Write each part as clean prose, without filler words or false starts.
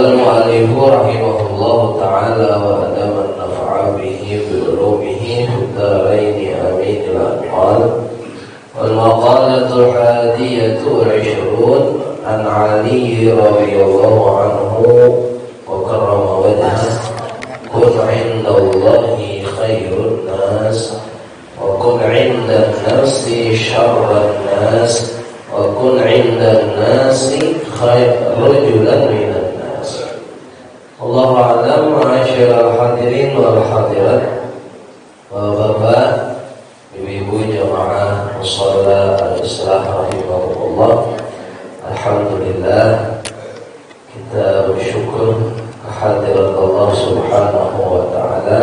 قال المؤلف رحمه الله تعالى وأدام النفع به بعلومه في الدارين آمين الأنقال. والمقالة 21 عن علي رضي الله عنه وكرم وجهه: كن عند الله خير الناس وكن عند الناس شر الناس وكن عند الناس خير رجلا من الناس. Allahu a'lam. Ma'asyiral hadirin wal hadirat, bapak, ibu-ibu jamaah musalla al-islah rahimahullah. Alhamdulillah, kita bersyukur kehadirat Allah subhanahu wa ta'ala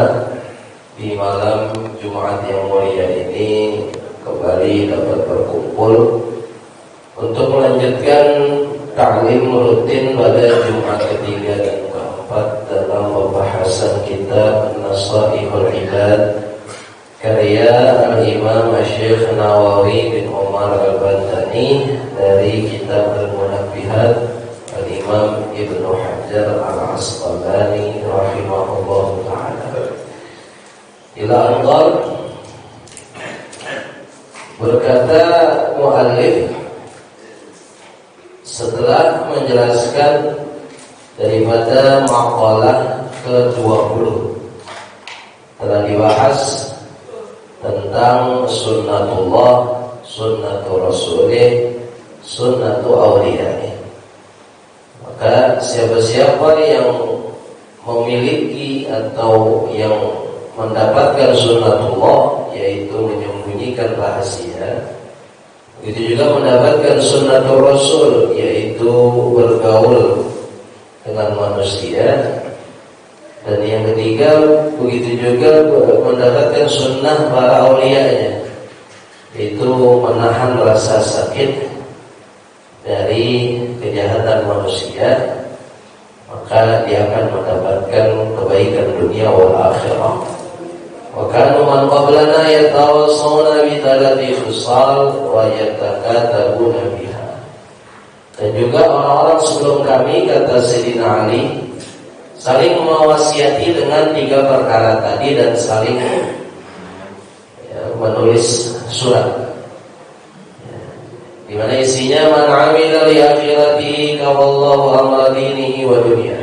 di malam Jumat yang mulia ini kembali dapat berkumpul untuk melanjutkan ta'lim rutin pada Jumat ketiga dan keempat dalam pembahasan kitab Nasaihul Ibad karya Al-Imam Syekh Nawawi bin Umar Al-Bantani dari kitab Al-Munabbihat Al-Imam Ibnu Hajar Al-Asqalani rahimahullah ta'ala. Ila anqal, berkata muallif setelah menjelaskan daripada maqalah ke-20, telah dibahas tentang sunnatullah, sunnatul rasulih, sunnatul awliyah. Maka siapa-siapa yang memiliki atau yang mendapatkan sunnatullah, yaitu menyembunyikan rahasia, begitu juga mendapatkan sunnatul rasul, yaitu bergaul dengan manusia. Dan yang ketiga, begitu juga mendapatkan sunnah para awliyanya, yaitu menahan rasa sakit dari kejahatan manusia, maka dia akan mendapatkan kebaikan dunia wal akhirah. Wa kanu man qablana yatawasawna bi thalathi khisal wa yatakatabuna biha. Dan juga orang-orang sebelum kami, kata Sayyidina Ali, saling mewasiati dengan 3 perkara tadi dan saling menulis surat, di mana isinya man amila li akhiratihi kawallahu amra dinihi wa dunya.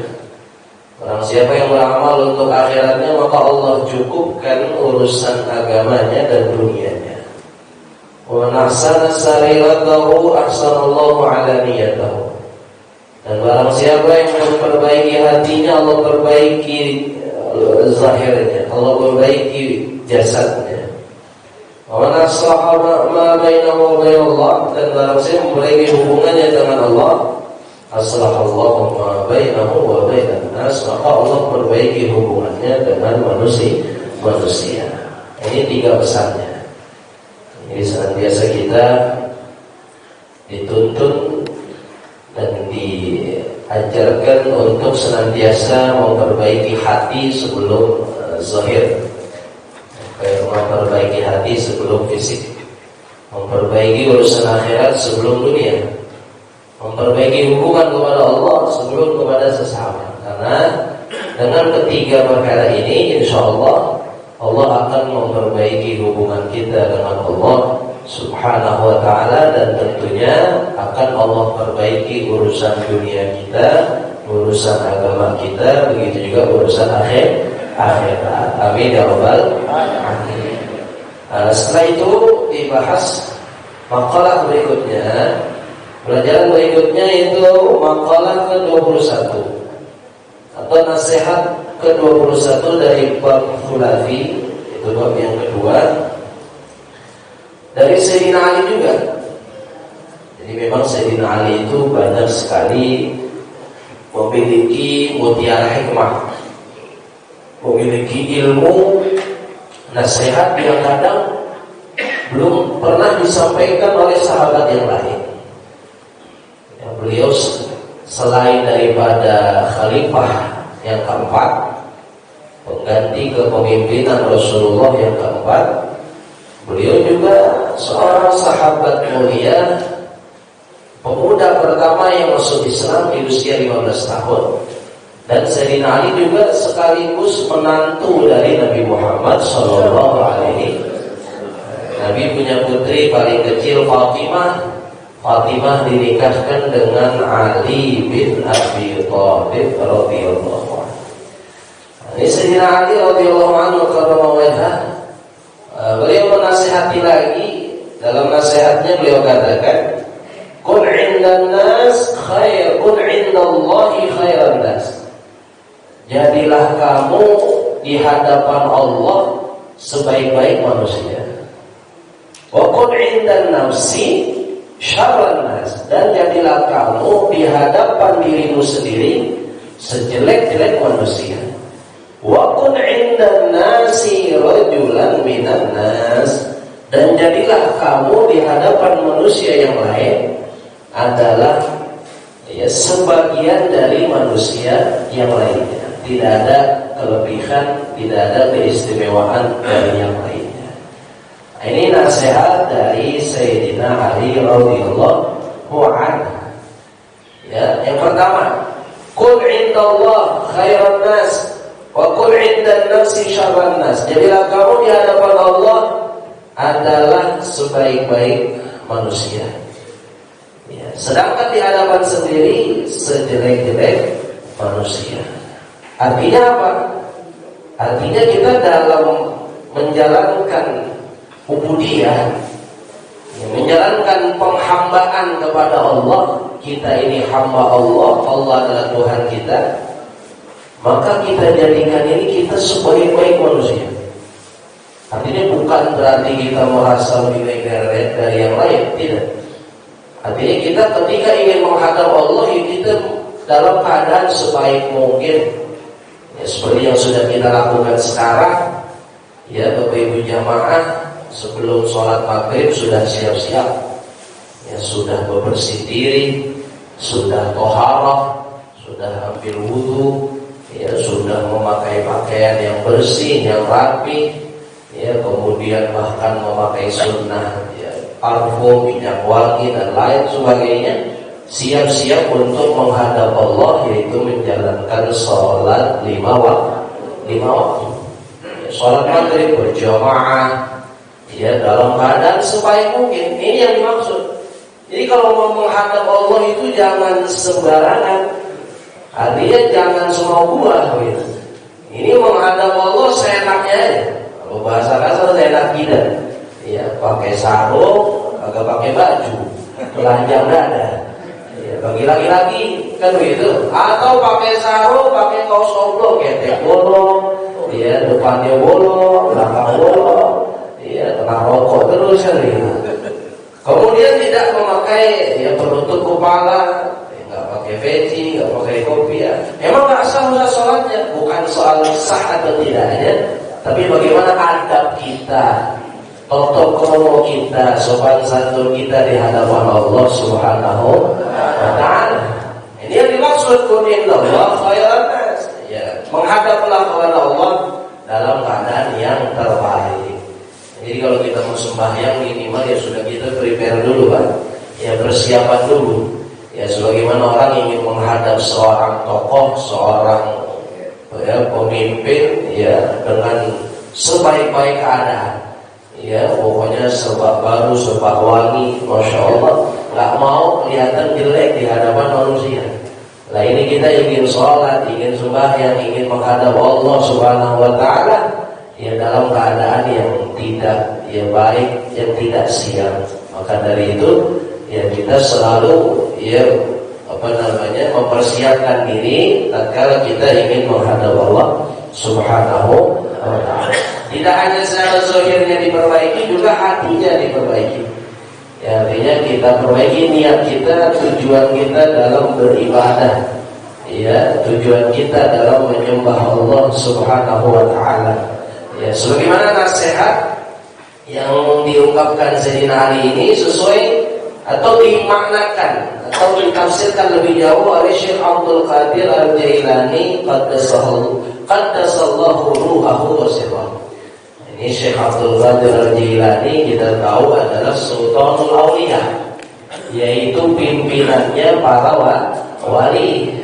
Orang siapa yang beramal untuk akhiratnya, maka Allah cukupkan urusan agamanya dan dunianya. Wa man ahsana sariratahu ahsanallahu ala niyatahu. Dan barang siapa yang memperbaiki hatinya, Allah perbaiki zahirnya, Allah perbaiki jasadnya. Wa man aslaha ma bainahu wa bainallah. Dan barang siapa memperbaiki hubungannya dengan Allah, aslahallahu ma bainahu wa bainan nas, maka Allah perbaiki hubungannya dengan manusia. Ini 3 pesannya. Jadi senantiasa kita dituntun dan diajarkan untuk senantiasa memperbaiki hati sebelum zahir, memperbaiki hati sebelum fisik, memperbaiki urusan akhirat sebelum dunia, memperbaiki hubungan kepada Allah sebelum kepada sesama. Karena dengan 3 perkara ini, insya Allah Allah akan memperbaiki hubungan kita dengan Allah subhanahu wa ta'ala. Dan tentunya akan Allah perbaiki urusan dunia kita, urusan agama kita, begitu juga urusan akhirat. Amin ya rabbal alamin. Setelah itu dibahas makalah berikutnya. Pelajaran berikutnya itu makalah ke-21 atau nasihat ke-21 dari bab khulafi, itu bab yang kedua dari Sayyidina Ali juga. Jadi memang Sayyidina Ali itu banyak sekali memiliki mutiara hikmah, memiliki ilmu nasihat yang kadang belum pernah disampaikan oleh sahabat yang lain. Beliau selain daripada khalifah yang keempat, pengganti kepemimpinan Rasulullah yang keempat, beliau juga seorang sahabat mulia, pemuda pertama yang masuk Islam di usia 15 tahun, Dan Sayyidina Ali juga sekaligus menantu dari Nabi Muhammad Sallallahu Alaihi Wasallam. Nabi punya putri paling kecil Fatimah. Fatimah dinikahkan dengan Ali bin Abi Thalib radhiyallahu anhu. Ini Sayyidina Ali radhiyallahu anhu beliau menasihati lagi. Dalam nasihatnya beliau katakan, kun 'indan nas khair, kun 'indallahi khairan nas. Jadilah kamu di hadapan Allah sebaik-baik manusia. Wa kun 'indan nafsi syarran nas, dan jadilah kamu di hadapan dirimu sendiri sejelek-jelek manusia. Wa kun 'indan nasi rajulan minan nas, dan jadilah kamu di hadapan manusia yang lain adalah sebagian dari manusia yang lainnya. Tidak ada kelebihan, tidak ada keistimewaan dari yang lainnya. Ini nasihat dari Sayyidina Ali radhiyallahu anhu. Ya, yang pertama, qul 'indallah khairan nas wa qul 'indan nafsi syarran nas. Jadilah kamu di hadapan Allah adalah sebaik-baik manusia. Ya, sedangkan di hadapan sendiri sejelek-jelek manusia. Artinya apa? Artinya kita dalam menjalankan ubudiyah, menjalankan penghambaan kepada Allah, kita ini hamba Allah, Allah adalah Tuhan kita, maka kita jadikan ini kita sebaik-baik manusia. Artinya bukan berarti kita merasa lebih baik dari yang lain, tidak. Artinya kita ketika ingin menghadap Allah, kita dalam keadaan sebaik mungkin, ya, seperti yang sudah kita lakukan sekarang. Ya, Bapak Ibu jamaah, sebelum sholat maghrib sudah siap-siap, ya, sudah bebersih diri, sudah toharah, sudah ambil wudu, ya, sudah memakai pakaian yang bersih, yang rapi, ya, kemudian bahkan memakai sunnah, ya, parfum, minyak wangi dan lain sebagainya, siap-siap untuk menghadap Allah, yaitu menjalankan sholat lima waktu. Ya, sholat maghrib berjamaah, ya, dalam keadaan sebaik mungkin. Ini yang dimaksud. Jadi kalau mau menghadap Allah itu jangan sembarangan. Artinya jangan semau buah, gitu. Ini menghadap Allah seenaknya aja. Kalau bahasa kasar seenak kita. Ya, pakai sarung, agak pakai baju, telanjang dada. Ya, bagi laki-laki kan begitu. Atau pakai sarung, pakai kaos oblong, ketek bolong, ya, depannya bolong, belakang bolong, ya, tengah rokok terus kan gitu. Kemudian tidak memakai, ya, penutup kepala, ya, nggak pakai peci, nggak pakai kopiah. Emang nggak sah sholatnya, bukan soal sah atau tidaknya, tapi bagaimana adab kita, toto kromo kita, sopan santun kita di hadapan Allah Subhanahu wa ta'ala. Ini yang dimaksud kun indallah khairan nas. Ya, menghadaplah kepada Allah dalam keadaan yang terbaik. Jadi kalau kita mau sembahyang minimal ya sudah kita prepare dulu kan, ya, persiapan dulu. Ya, sebagaimana orang ingin menghadap seorang tokoh, seorang, ya, pemimpin, ya, dengan sebaik-baik keadaan. Ya, pokoknya serba baru, serba wangi, masya Allah, nggak mau kelihatan jelek di hadapan manusia. Nah, ini kita ingin sholat, ingin sembahyang, ingin menghadap Allah Subhanahu wa ta'ala, ya, dalam keadaan yang tidak, ya, baik, yang tidak siap. Maka dari itu, ya, kita selalu, ya, mempersiapkan diri tatkala kita ingin menghadap Allah Subhanahu wa ta'ala. Tidak hanya secara zahirnya diperbaiki, juga hatinya diperbaiki. Ya, artinya kita perbaiki niat kita, tujuan kita dalam beribadah, ya, tujuan kita dalam menyembah Allah Subhanahu wa ta'ala. Ya, sebagaimana nasihat yang diungkapkan Sayyidina Ali ini sesuai atau dimaknakan atau ditafsirkan lebih jauh oleh Syekh Abdul Qadir Al-Jailani qaddasallahu ruhahu wa sirrahu. Ini Syekh Abdul Qadir Al-Jailani kita tahu adalah Sultanul Auliya, yaitu pimpinannya para wali.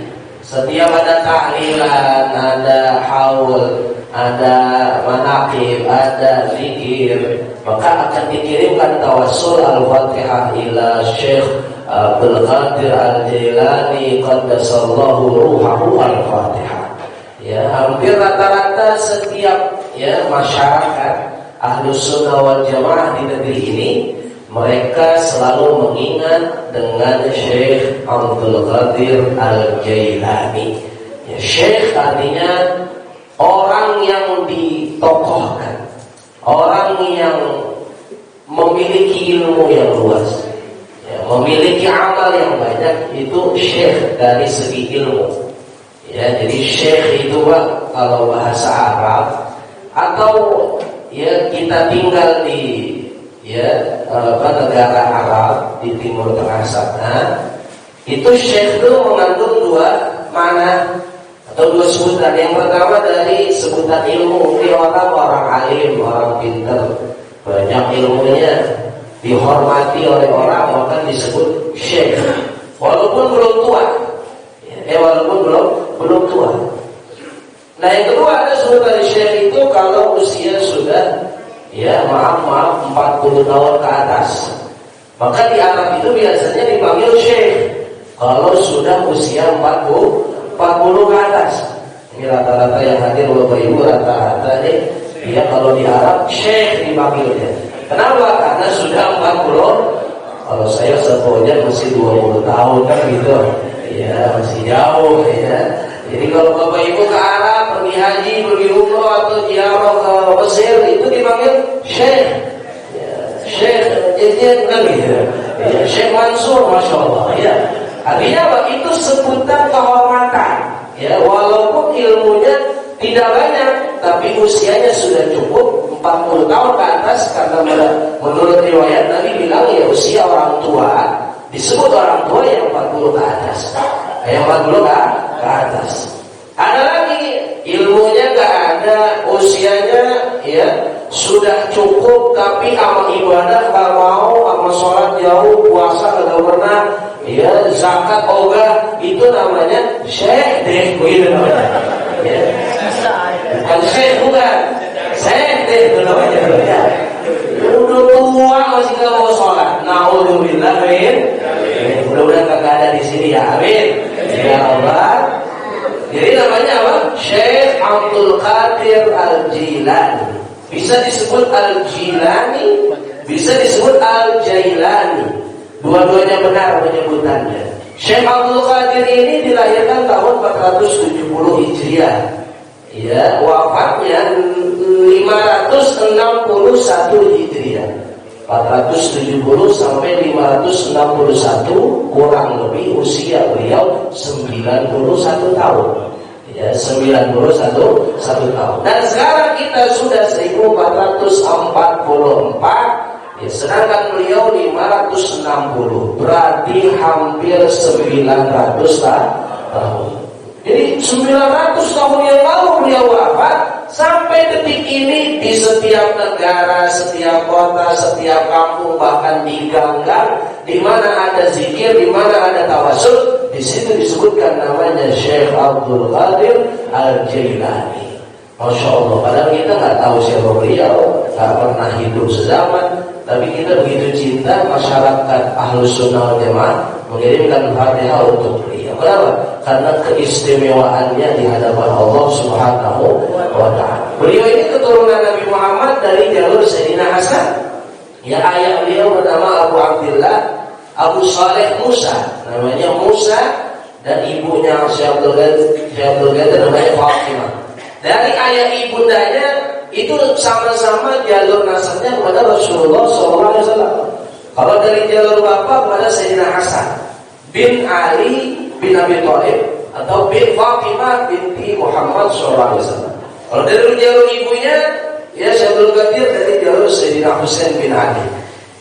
Setiap ada tahlilan, ada haul, ada manaqib, ada zikir, maka akan dikirimkan tawassul al-Fatihah ila Syekh Abdul Qadir Al-Jailani qaddasallahu ruhahu al-Fatihah. Ya, hampir rata-rata setiap masyarakat Ahlus Sunnah wal Jamaah di negeri ini, mereka selalu mengingat dengan Syekh Abdul Qadir Al-Jailani. Ya, Syekh artinya orang yang ditokohkan, orang yang memiliki ilmu yang luas, ya, memiliki amal yang banyak, itu Syekh dari segi ilmu. Ya, jadi Syekh itu Pak, kalau bahasa Arab atau ya kita tinggal di negara Arab di Timur Tengah sana, itu Syekh itu mengandung dua makna atau dua sebutan. Yang pertama dari sebutan ilmu, dia orang alim, orang pintar, banyak ilmunya, dihormati oleh orang, maka disebut Syekh walaupun belum tua. Walaupun belum tua. Nah, yang kedua ada sebutan Syekh itu kalau usia sudah 40 tahun ke atas. Maka di Arab itu biasanya dipanggil Syekh kalau sudah usia 40 ke atas. Ini rata-rata yang hadir Bapak Ibu, rata-rata dia kalau di Arab Syekh dipanggilnya. Kenapa? Karena sudah 40. Kalau saya sebutnya masih 20 tahun kan gitu. Ya, masih jauh ya. Jadi kalau Bapak Ibu ke Arab, pergi haji, pergi umroh atau ziarah ke Mesir, itu dipanggil Syekh. Ya, Syekh Jejid kan gitu. Ya, Syekh Mansur, Masya Allah. Ya. Artinya apa? Itu sebutan kehormatan. Ya, walaupun ilmunya tidak banyak, tapi usianya sudah cukup 40 tahun ke atas, karena menurut riwayat Nabi bilang ya usia orang tua disebut orang tua yang 40 ke atas. Yang 40 ke atas. Ada lagi ilmunya gak ada, usianya ya sudah cukup, tapi amal ibadah gak mau, amal sholat jauh, puasa gak pernah, ya zakat ogah, itu namanya Syekh deh, begitu namanya. Ya. Bukan Syekh, bukan Syekh deh, itu namanya. Ya. Udah tua masih gak mau sholat. Na'udzubillah min. Mudah-mudahan kagak ada di sini ya, amin. Ya Allah. Jadi namanya apa? Syekh Abdul Qadir Al-Jailani. Bisa disebut Al-Jilani, bisa disebut Al-Jailani. Dua-duanya benar penyebutannya. Syekh Abdul Qadir ini dilahirkan tahun 470 Hijriah. Ya, wafatnya 561 Hijriah. 470 sampai 561, kurang lebih usia beliau 91 tahun. Ya, 91 tahun. Dan sekarang kita sudah 1444. Ya, sedangkan beliau 560. Berarti hampir 900 tahun. Jadi 900 tahun yang lalu beliau wafat, sampai detik ini di setiap negara, setiap kota, setiap kampung, bahkan di gang-gang, di mana ada zikir, di mana ada tawassul, di situ disebutkan namanya Syekh Abdul Qadir Al-Jailani. Masya Allah. Padahal kita nggak tahu siapa beliau, nggak pernah hidup sezaman, tapi kita begitu cinta masyarakat Ahlus Sunnah wal Jamaah mengirimkan Fatihah untuk beliau. Kenapa? Karena keistimewaannya di hadapan Allah Subhanahu wa ta'ala. Beliau ini keturunan Nabi Muhammad dari jalur Sayyidina Hasan. Ya, ayah beliau bernama Abu Abdillah Abu Saleh Musa, namanya Musa, dan ibunya Syekh Abdul Qadir namanya Fatimah. Dari ayah ibundanya itu sama-sama jalur nasabnya kepada Rasulullah SAW. Kalau dari jalur bapak kepada Sayyidina Hasan bin Ali bin Abi Thalib atau bin Fatimah binti Muhammad SAW. Kalau dari jalur ibunya, ya Syekh Abdul Qadir dari jalur Sayyidina Husain bin Ali.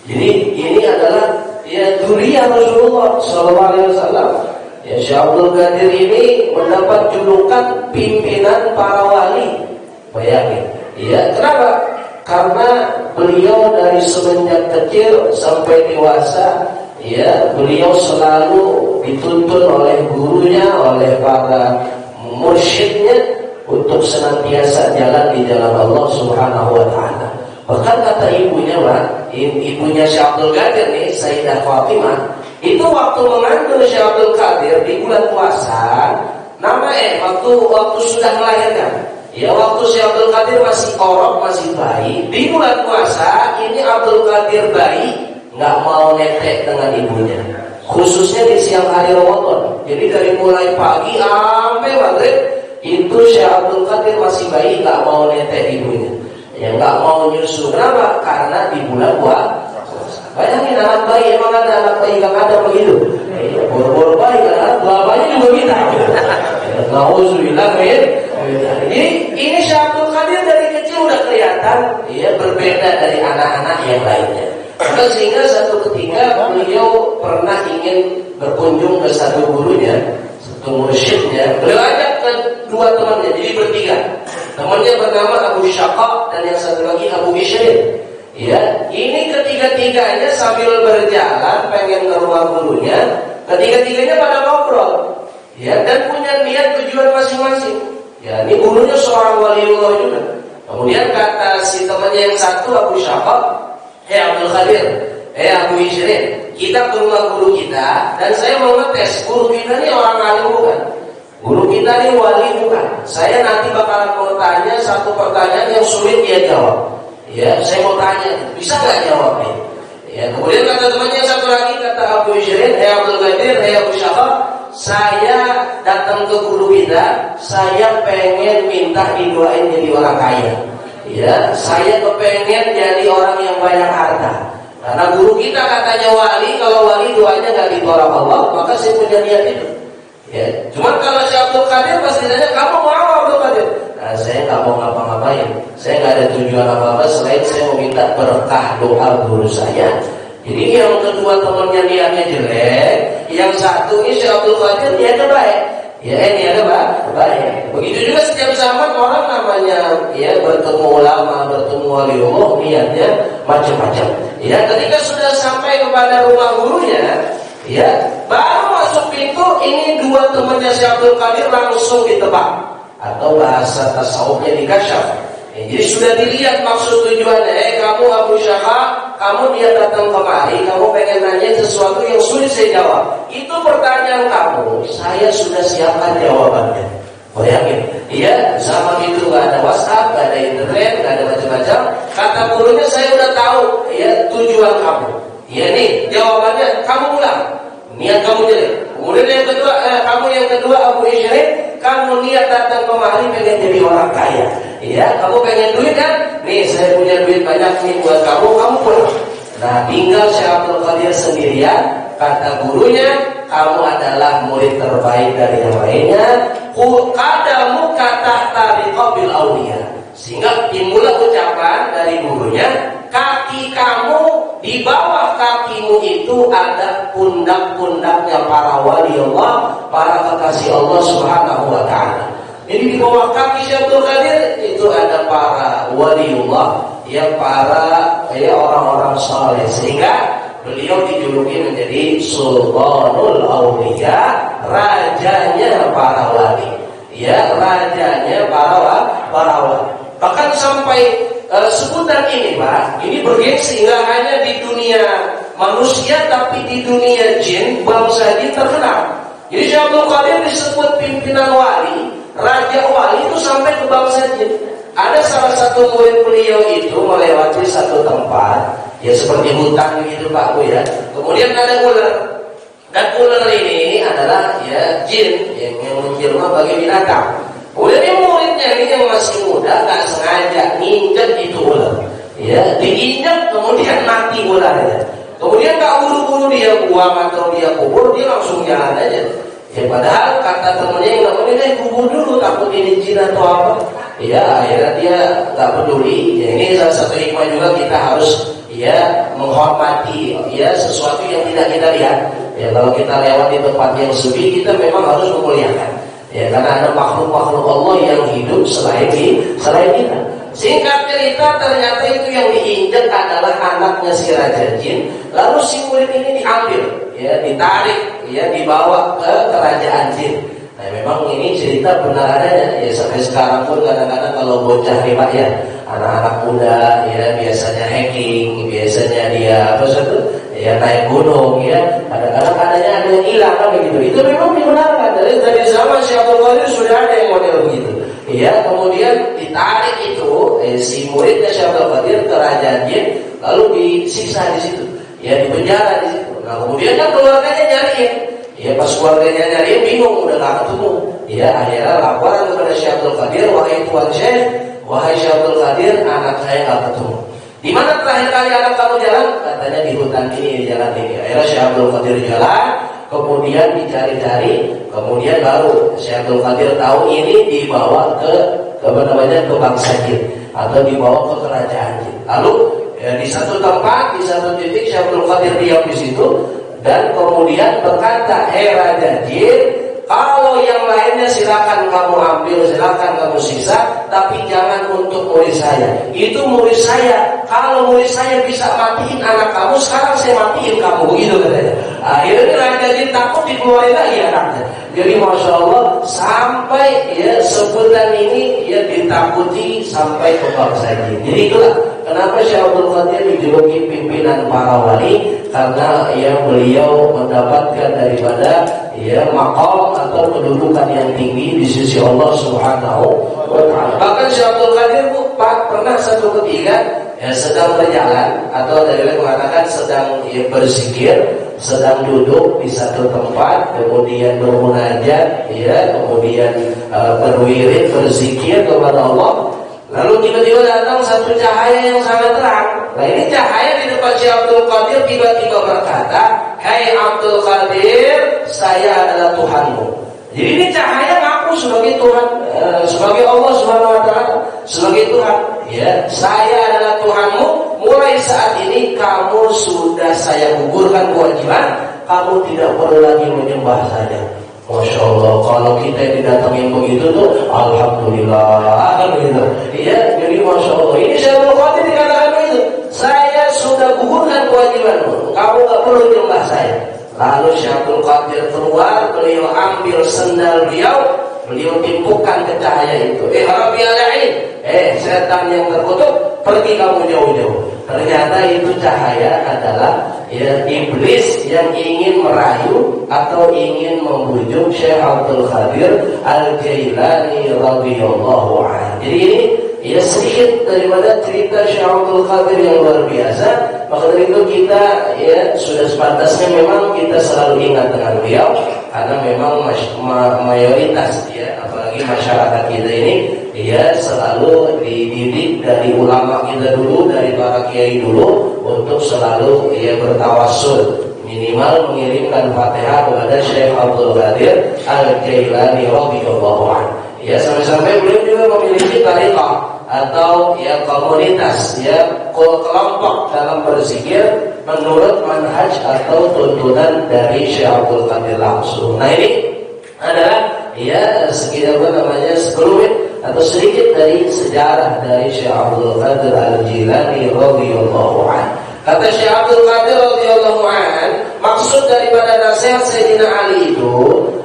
Jadi ini adalah ya dzurriyyah Rasulullah SAW. Ya, Syekh Abdul Qadir ini mendapat julukan pimpinan para wali. Bayangin. Ya, kenapa? Karena beliau dari semenjak kecil sampai dewasa, ya beliau selalu dituntun oleh gurunya, oleh para mursyidnya untuk senantiasa jalan di jalan Allah Subhanahu wa taala. Bahkan kata ibunya, Pak, ibunya Syekh Abdul Qadir nih, Sayyidah Fatimah, itu waktu mengandung Syekh Abdul Qadir di bulan puasa, waktu sudah melahirkan. Ya, waktu Syekh Abdul Qadir masih orok, masih bayi, di bulan puasa ini Abdul Qadir bayi nggak mau netek dengan ibunya. Khususnya di siang hari Ramadan. Jadi dari mulai pagi sampai maghrib itu Syekh Abdul Qadir masih bayi nggak mau netek ibunya. Ya nggak mau nyusu. Kenapa? Karena di bulan puasa. Bayangin anak bayi, emang ada anak bayi yang ada begitu? Ya, boro-boro bayi kan, bayi juga minta. Nauzubillah min. Jadi ini Syekh Abdul Qadir dari kecil udah kelihatan, ya berbeda dari anak-anak yang lainnya. Maka sehingga satu ketika beliau pernah ingin berkunjung ke satu gurunya, satu mursyidnya. Beliau ajak ke dua temannya, jadi bertiga. Temannya bernama Abu Syaqa dan yang satu lagi Abu Ishrin. Ya, ini ketiga-tiganya sambil berjalan pengen ke rumah gurunya. Ketiga-tiganya pada ngobrol, ya, dan punya niat tujuan masing-masing. Ya, ini gurunya seorang waliullah juga. Kemudian kata si temannya yang satu Abu Syaqa, Abdul Qadir, Abu Ishrin, kita ke rumah guru kita dan saya mau ngetes guru kita ini orang alim bukan? Guru kita ini wali bukan? Saya nanti bakalan mau tanya satu pertanyaan yang sulit dia jawab. Ya, saya mau tanya, bisa nggak jawabnya? Ya, kemudian kata temannya yang satu lagi, kata Abu Ishrin, Abdul Qadir, Abu Syaqa, saya datang ke guru kita, saya pengen minta didoain jadi orang kaya. Ya, saya kepengen jadi orang yang banyak harta. Karena guru kita katanya wali, kalau wali doanya nggak ditolak Allah, maka saya punya niat itu. Ya, cuman kalau Syekh Abdul Qadir pasti tanya, kamu mau apa Abdul Qadir? Nah, saya nggak mau ngapa-ngapain. Saya nggak ada tujuan apa-apa selain saya mau minta berkah doa guru saya. Jadi yang kedua temannya niatnya jelek, yang satu ini Syekh Abdul Qadir niatnya baik. Ya, niatnya baik. Begitu juga setiap zaman orang namanya ya bertemu ulama, bertemu waliullah, niatnya macam-macam. Ya, ketika sudah sampai kepada rumah gurunya, ya, baru masuk pintu ini dua temannya Syekh Abdul Qadir langsung ditebak atau bahasa tasawufnya dikasyaf. Ya, jadi sudah dilihat maksud tujuannya. Kamu Abu Syaqa, kamu dia datang kemari, kamu pengen nanya sesuatu yang sulit saya jawab. Itu pertanyaan kamu, saya sudah siapkan jawabannya. Bayangin, ya zaman itu nggak ada WhatsApp, nggak ada internet, nggak ada macam-macam. Kata gurunya saya udah tahu, ya tujuan kamu. Ya nih jawabannya, kamu ulang. Niat kamu jelek. Kemudian yang kedua Abu Ishrin, kamu niat datang kemari pengen jadi orang kaya. Ya, kamu pengen duit kan? Nih saya punya duit banyak nih buat kamu pulang. Nah, tinggal Syekh Abdul Qadir sendirian. Kata gurunya, kamu adalah murid terbaik dari yang lainnya. Qadamu katahta biqabil auliya. Sehingga timbullah ucapan dari gurunya, kaki kamu di bawah kakimu itu ada pundak-pundaknya para wali Allah, para kekasih Allah Subhanahu wa taala. Jadi di bawah kaki Syekh Abdul Qadir itu ada para waliullah, ya para orang-orang saleh, sehingga beliau dijuluki menjadi Sultanul Auliya, rajanya para wali. Ya, rajanya para wali. Bahkan sampai sebutan ini, Pak, ini bergengsi nggak hanya di dunia manusia tapi di dunia jin, bangsa jin terkenal. Jadi Syekh Abdul Qadir disebut pimpinan wali, raja wali itu sampai ke bangsa jin. Ada salah satu murid beliau itu melewati satu tempat, ya seperti hutan gitu Pak Bu ya. Kemudian ada ular. Dan ular ini adalah ya jin yang menjelma bagi binatang. Kemudian yang muridnya ini yang masih muda nggak sengaja nginjek itu ular. Ya, diinjak kemudian mati ularnya. Kemudian nggak buru-buru dia buang atau dia kubur, dia langsung jalan aja. Ya padahal kata temennya yang namanya kubur dulu takut ini jin atau apa. Ya akhirnya dia nggak peduli. Ya, ini salah satu hikmah juga kita harus ya menghormati ya sesuatu yang tidak kita lihat. Ya kalau kita lewat di tempat yang sepi kita memang harus memuliakan. Ya karena ada makhluk-makhluk Allah yang hidup selain kita. Singkat cerita ternyata itu yang diinjak adalah anaknya si Raja Jin. Lalu si murid ini diambil. Ya ya ditarik, ya dibawa ke kerajaan jin. Nah memang ini cerita benar adanya ya, sampai sekarang pun kadang-kadang kalau bocah nih Pak ya, anak-anak muda ya biasanya hacking, biasanya dia apa satu ya naik gunung ya, kadang-kadang ada yang hilang kan begitu. Itu memang dibenarkan dari zaman Syekh Abdul Qadir sudah ada yang model begitu. Ya kemudian ditarik itu si muridnya Syekh Abdul Qadir ke kerajaan jin, lalu disiksa di situ, ya dipenjara di situ. Nah kemudian kan keluarganya nyariin. Ya pas keluarganya nyariin bingung udah gak ketemu. Ya akhirnya laporan kepada Syekh Abdul Qadir, wahai Tuan Syekh, wahai Syekh Abdul Qadir, anak saya gak ketemu. Di mana terakhir kali anak kamu jalan? Katanya di hutan ini, di jalan ini. Akhirnya Syekh Abdul Qadir jalan, kemudian dicari-cari, kemudian baru Syekh Abdul Qadir tahu ini dibawa ke apa namanya ke bangsa jin atau dibawa ke kerajaan jin. Lalu ya, di satu tempat, di satu titik Syekh Abdul Qadir diam di situ. Dan kemudian berkata, hei Raja Jin, kalau yang lainnya silakan kamu ambil, silakan kamu siksa, tapi jangan untuk murid saya. Itu murid saya. Kalau murid saya bisa matiin anak kamu, sekarang saya matiin kamu, begitu katanya. Akhirnya Raja Jin takut dikeluarin lagi anaknya. Jadi Masya Allah sampai ya sebulan ini ya ditakuti sampai ke bangsa jin. Jadi itulah kenapa Syekh Abdul Qadir dijuluki pimpinan para wali, karena ya beliau mendapatkan daripada ya maqam atau kedudukan yang tinggi di sisi Allah Subhanahu wa taala. Bahkan Syekh Abdul Qadir pernah satu ketika ya sedang berjalan atau dari mengatakan sedang ya, berzikir, sedang duduk di satu tempat, kemudian bermunajat, ya, kemudian berwirid, berzikir kepada Allah. Lalu tiba-tiba datang satu cahaya yang sangat terang. Nah ini cahaya di depan Syekh Abdul Qadir tiba-tiba berkata, "Hai Abdul Qadir, saya adalah Tuhanmu." Jadi ini cahaya ngaku sebagai Tuhan, sebagai Allah Subhanahu wa taala, sebagai Tuhan. Ya, saya adalah Tuhanmu. Mulai saat ini kamu sudah saya gugurkan kewajiban, kamu tidak perlu lagi menyembah saya. Masya Allah, kalau kita didatangin begitu tuh, alhamdulillah, kan begitu. Iya, jadi Masya Allah. Ini Syekh Abdul Qadir dikatakan begitu. Saya sudah gugurkan kewajibanmu, kamu gak perlu menyembah saya. Lalu Syekh Abdul Qadir keluar, beliau ambil sendal beliau timpukkan ke cahaya itu. Harap ya lain. Setan yang terkutuk, pergi kamu jauh-jauh. Ternyata itu cahaya adalah ya iblis yang ingin merayu atau ingin membujuk Syekh Abdul Qadir Al-Jailani radhiyallahu anhu. Jadi ini ya sedikit daripada cerita Syekh Abdul Qadir yang luar biasa. Maka dari itu kita ya sudah sepantasnya memang kita selalu ingat dengan beliau, karena memang mayoritas ya apalagi masyarakat kita ini ya selalu dididik dari ulama kita dulu, dari para kiai dulu untuk selalu ya bertawassul, minimal mengirimkan Fatihah kepada Syekh Abdul Qadir Al-Jailani radhiyallahu anhu. Ya sampai-sampai beliau juga memiliki tariqah atau ya komunitas ya kelompok dalam berzikir menurut manhaj atau tuntunan dari Syekh Abdul Qadir langsung. Nah ini adalah ya sekitar sekelumit atau sedikit dari sejarah dari Syekh Abdul Qadir Al-Jilani radhiyallahu anhu. Kata Syekh Abdul Qadir radhiyallahu anhu, maksud daripada nasihat Sayyidina Ali itu,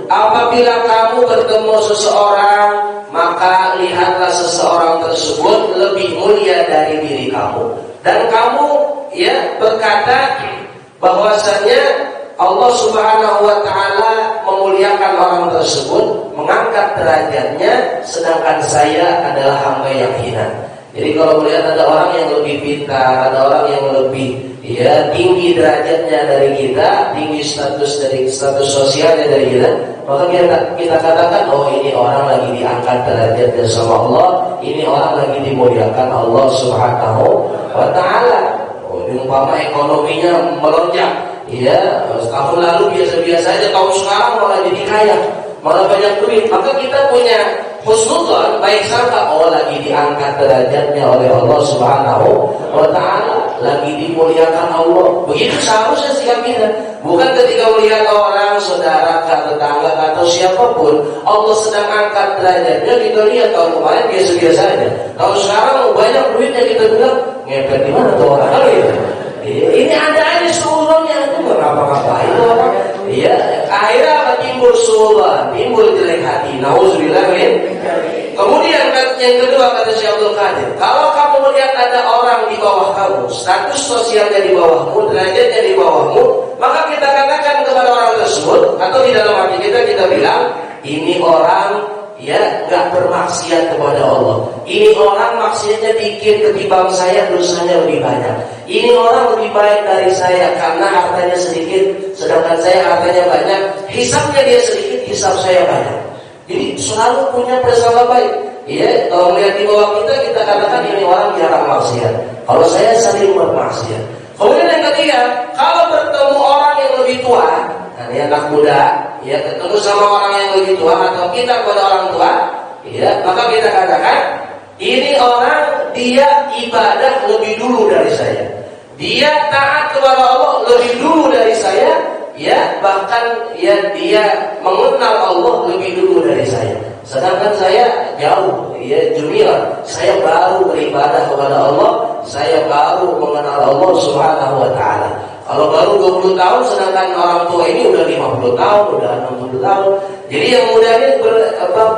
apabila kamu bertemu seseorang, maka lihatlah seseorang tersebut lebih mulia dari diri kamu. Dan kamu ya berkata bahwasanya Allah Subhanahu wa taala memuliakan orang tersebut, mengangkat derajatnya, sedangkan saya adalah hamba yang hina. Jadi kalau melihat ada orang yang lebih pintar, ada orang yang lebih ya tinggi derajatnya dari kita, tinggi status sosialnya dari kita, maka kita katakan oh ini orang lagi diangkat derajatnya sama Allah, ini orang lagi dimuliakan Allah Subhanahu wa taala. Oh, umpama ekonominya melonjak, ya tahun lalu biasa-biasa aja, tahun sekarang malah jadi kaya, malah banyak duit, maka kita punya husnudzon, baik sangka, oh lagi diangkat derajatnya oleh Allah Subhanahu wa taala, lagi dimuliakan Allah. Begitu seharusnya sikap kita. Bukan ketika melihat orang, saudara, tetangga atau siapapun Allah sedang angkat derajatnya, kita lihat tahun kemarin biasa-biasa aja, kalau sekarang banyak duitnya kita bilang ngepet di mana tuh orang gitu. Ini ada aja seulurnya itu, ngapa-ngapain orang. Iya, akhirnya apa? Timbul su'udzon, timbul jelek hati. Nauzubillah min. Kemudian yang kedua kata Syekh Abdul Qadir, kalau kamu melihat ada orang di bawah kamu, status sosialnya di bawahmu, derajatnya di bawahmu, maka kita katakan kepada orang tersebut, atau di dalam hati kita bilang, ini orang ya nggak bermaksiat kepada Allah. Ini orang maksiatnya dikit ketimbang saya, dosanya lebih banyak. Ini orang lebih baik dari saya karena hartanya sedikit, sedangkan saya hartanya banyak. Hisabnya dia sedikit, hisab saya banyak. Jadi selalu punya prasangka baik. Ya, kalau melihat di bawah kita katakan ini orang jarang maksiat. Kalau saya sering bermaksiat. Kemudian yang ketiga, kalau bertemu orang yang lebih tua, nah, ini anak muda, ya ketemu sama orang yang lebih tua atau kita kepada orang tua, ya, maka kita katakan ini orang dia ibadah lebih dulu dari saya. Dia taat kepada Allah lebih dulu dari saya. Ya, bahkan ya dia mengenal Allah lebih dulu dari saya. Sedangkan saya jauh, ya junior. Saya baru beribadah kepada Allah, saya baru mengenal Allah Subhanahu wa taala. Kalau baru 20 tahun, sedangkan orang tua ini udah 50 tahun, udah 60 tahun. Jadi yang muda ini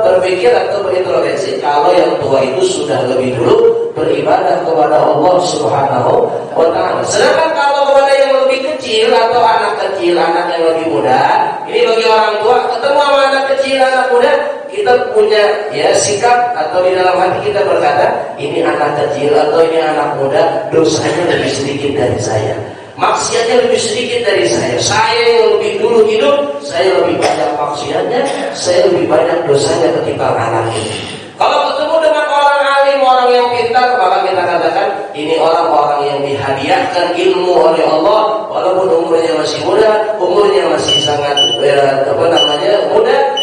berpikir atau berintrospeksi kalau yang tua itu sudah lebih dulu beribadah kepada Allah Subhanahu wa taala. Sedangkan kalau kepada yang lebih kecil atau anak kecil, anak yang lebih muda, ini bagi orang tua ketemu sama anak kecil, anak muda, kita punya ya sikap atau di dalam hati kita berkata, ini anak kecil atau ini anak muda, dosanya lebih sedikit dari saya. Maksiatnya lebih sedikit dari saya. Saya yang lebih dulu hidup, saya lebih banyak maksiatnya, saya lebih banyak dosanya ketimbang anak ini. Kalau ketemu dengan orang alim, orang yang pintar, maka kita katakan ini orang-orang yang dihadiahkan ilmu oleh Allah, walaupun umurnya masih muda, umurnya masih sangat muda,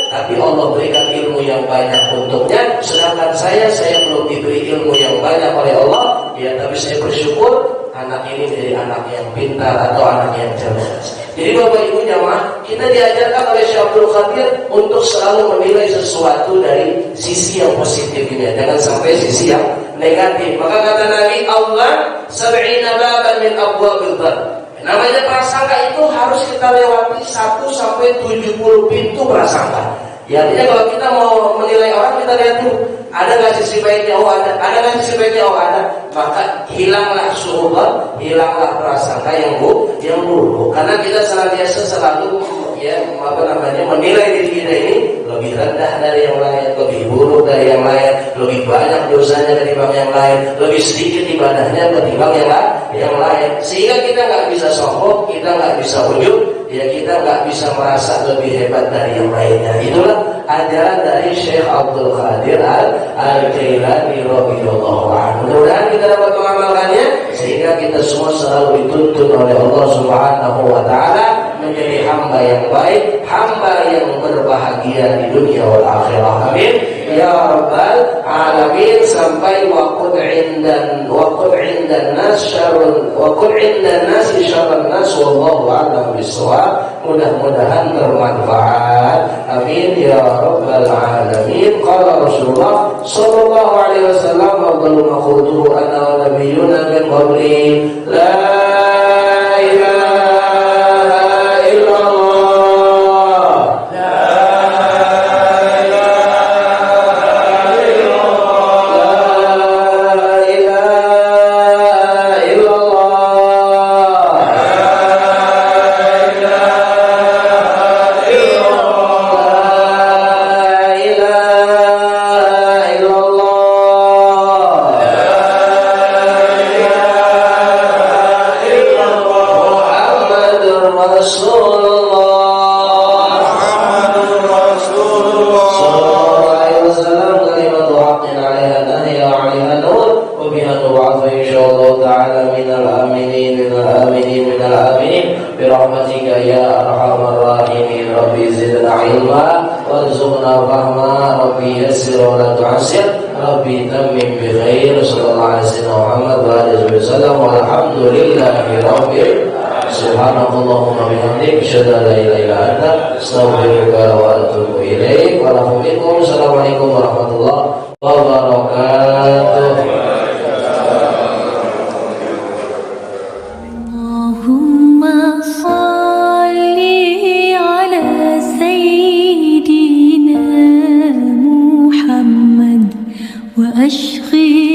tapi Allah berikan ilmu yang banyak untuknya. Sedangkan saya belum diberi ilmu yang banyak oleh Allah. Ya, tapi saya bersyukur anak ini menjadi anak yang pintar atau anak yang cerdas. Jadi Bapak Ibu jamaah, kita diajarkan oleh Syekh Abdul Qadir untuk selalu menilai sesuatu dari sisi yang positifnya, jangan sampai sisi yang negatif. Maka kata Nabi, Allah sab'ina baban min abwabil dzan. Namanya prasangka itu harus kita lewati 1 sampai 70 pintu prasangka. Ya, artinya kalau kita mau menilai orang, kita lihat dulu, ada nggak sisi baiknya? Oh ada nggak sisi baiknya? Oh ada. Maka hilanglah su'udzon, hilanglah prasangka yang buruk. Karena kita senantiasa selalu menilai diri kita ini lebih rendah dari yang lain, lebih buruk dari yang lain, lebih banyak dosanya ketimbang yang lain, lebih sedikit ibadahnya ketimbang yang lain. Sehingga kita nggak bisa sombong, kita nggak bisa ujub, ya kita nggak bisa merasa lebih hebat dari yang lainnya. Itulah ajaran dari Syekh Abdul Qadir Al-Jailani radhiyallahu anhu. Mudah-mudahan kita dapat mengamalkannya sehingga kita semua selalu dituntun oleh Allah Subhanahu wa taala menjadi hamba yang baik, hamba yang berbahagia di dunia wal akhirah. Amin ya rabbal alamin. Sampai waqud indan nas syarrun waqud indan nas syarrun nas wallahu a'lam bissawab. Mudah-mudahan bermanfaat. Amin ya rabbal alamin. Qala Rasulullah sallallahu alaihi wasallam, afdalu ma qultu ana wa nabiyyuna min qabli la ilaha Subhanallahumma bihamdik asyhadu an la ilaha illa anta astaghfiruka wa atubu ilaik. Wassalamualaikum warahmatullahi wabarakatuh. Allahumma أشقي